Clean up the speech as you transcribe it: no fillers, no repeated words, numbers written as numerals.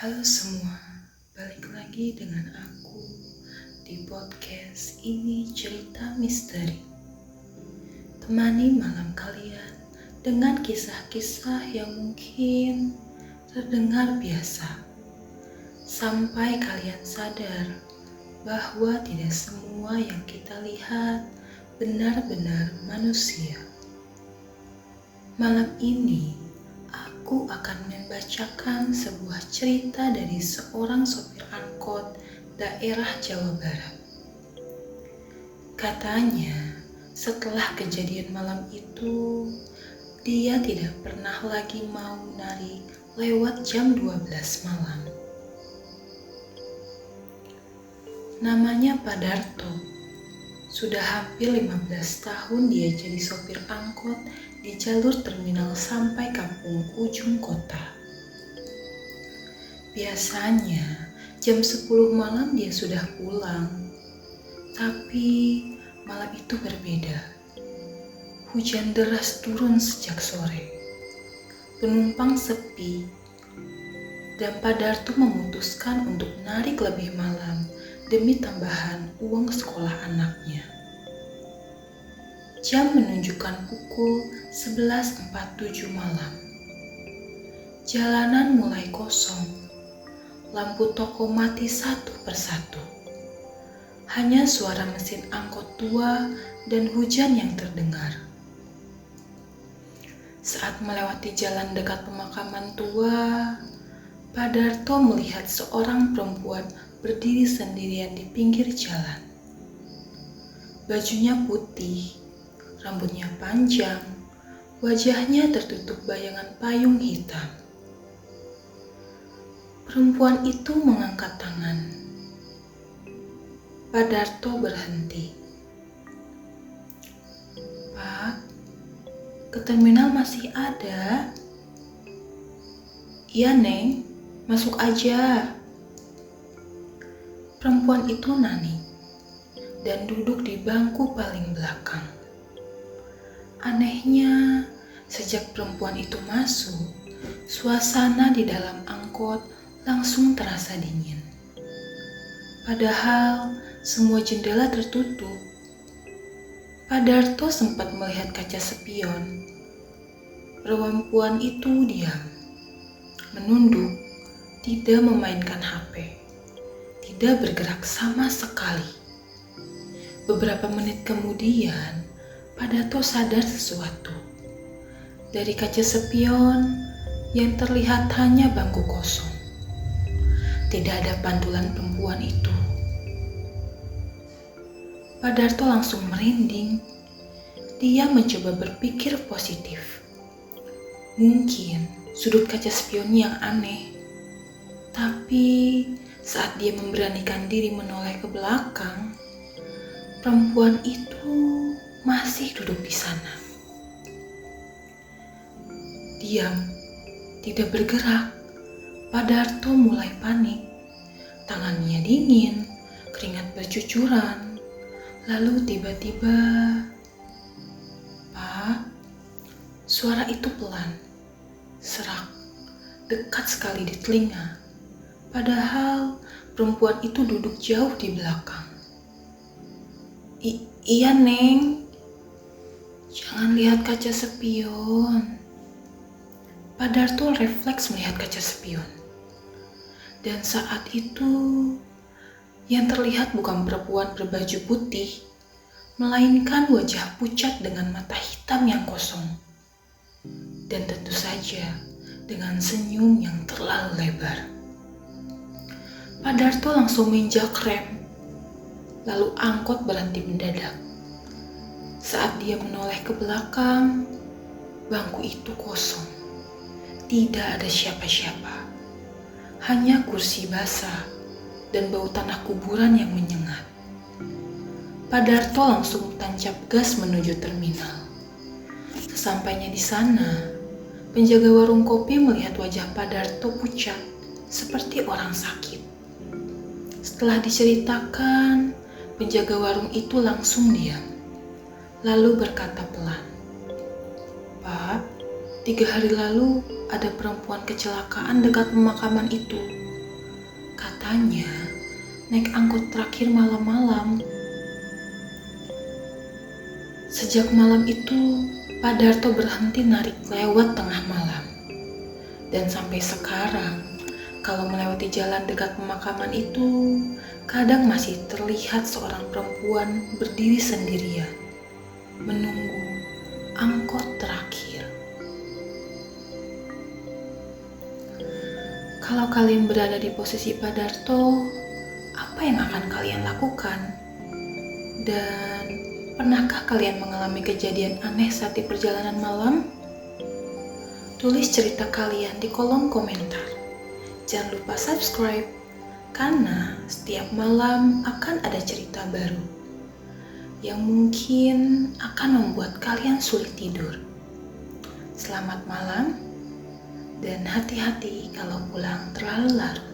Halo semua, balik lagi dengan aku di podcast Ini Cerita Misteri. Temani malam kalian dengan kisah-kisah yang mungkin terdengar biasa, sampai kalian sadar bahwa tidak semua yang kita lihat benar-benar manusia. Malam ini aku akan membacakan sebuah cerita dari seorang sopir angkot daerah Jawa Barat. Katanya, setelah kejadian malam itu, dia tidak pernah lagi mau nari lewat jam 12 malam. Namanya Pak Darto. Sudah hampir 15 tahun dia jadi sopir angkot di jalur terminal sampai kampung ujung kota. Biasanya jam 10 malam dia sudah pulang. Tapi malam itu berbeda. Hujan deras turun sejak sore. Penumpang sepi. Dan Pak Darto memutuskan untuk narik lebih malam demi tambahan uang sekolah anaknya. Jam menunjukkan pukul 11.47 malam. Jalanan mulai kosong. Lampu toko mati satu persatu. Hanya suara mesin angkot tua dan hujan yang terdengar. Saat melewati jalan dekat pemakaman tua, Pak Darto melihat seorang perempuan berdiri sendirian di pinggir jalan. Bajunya putih, rambutnya panjang, wajahnya tertutup bayangan payung hitam. Perempuan itu mengangkat tangan. Pak Darto berhenti. "Pak, ke terminal masih ada?" "Iya, Neng, masuk aja." Perempuan itu nani dan duduk di bangku paling belakang. Anehnya, sejak perempuan itu masuk, suasana di dalam angkot langsung terasa dingin. Padahal semua jendela tertutup. Pak Darto sempat melihat kaca spion. Perempuan itu diam, menunduk, tidak memainkan HP. Tidak bergerak sama sekali. Beberapa menit kemudian, Pak Darto sadar sesuatu. Dari kaca spion, yang terlihat hanya bangku kosong. Tidak ada pantulan perempuan itu. Pak Darto langsung merinding. Dia mencoba berpikir positif. Mungkin sudut kaca spionnya yang aneh. Tapi saat dia memberanikan diri menoleh ke belakang, perempuan itu masih duduk di sana. Diam, tidak bergerak. Pak Darto mulai panik. Tangannya dingin, keringat bercucuran. Lalu tiba-tiba, "Pak," suara itu pelan, serak, dekat sekali di telinga. Padahal perempuan itu duduk jauh di belakang. Iya, Neng. Jangan lihat kaca spion." Pak Darto refleks melihat kaca spion. Dan saat itu, yang terlihat bukan perempuan berbaju putih, melainkan wajah pucat dengan mata hitam yang kosong. Dan tentu saja dengan senyum yang terlalu lebar. Pak Darto langsung menginjak rem, lalu angkot berhenti mendadak. Saat dia menoleh ke belakang, bangku itu kosong. Tidak ada siapa-siapa, hanya kursi basah dan bau tanah kuburan yang menyengat. Pak Darto langsung tancap gas menuju terminal. Sesampainya di sana, penjaga warung kopi melihat wajah Pak Darto pucat seperti orang sakit. Setelah diceritakan, penjaga warung itu langsung diam. Lalu berkata pelan, "Pak, 3 hari lalu ada perempuan kecelakaan dekat pemakaman itu. katanya naik angkot terakhir malam-malam. Sejak malam itu, Pak Darto berhenti narik lewat tengah malam. Dan sampai sekarang, kalau melewati jalan dekat pemakaman itu, kadang masih terlihat seorang perempuan berdiri sendirian, menunggu angkot terakhir. Kalau kalian berada di posisi Pak Darto, apa yang akan kalian lakukan? Dan pernahkah kalian mengalami kejadian aneh saat di perjalanan malam? Tulis cerita kalian di kolom komentar. Jangan lupa subscribe, karena setiap malam akan ada cerita baru yang mungkin akan membuat kalian sulit tidur. Selamat malam, dan hati-hati kalau pulang terlalu larut.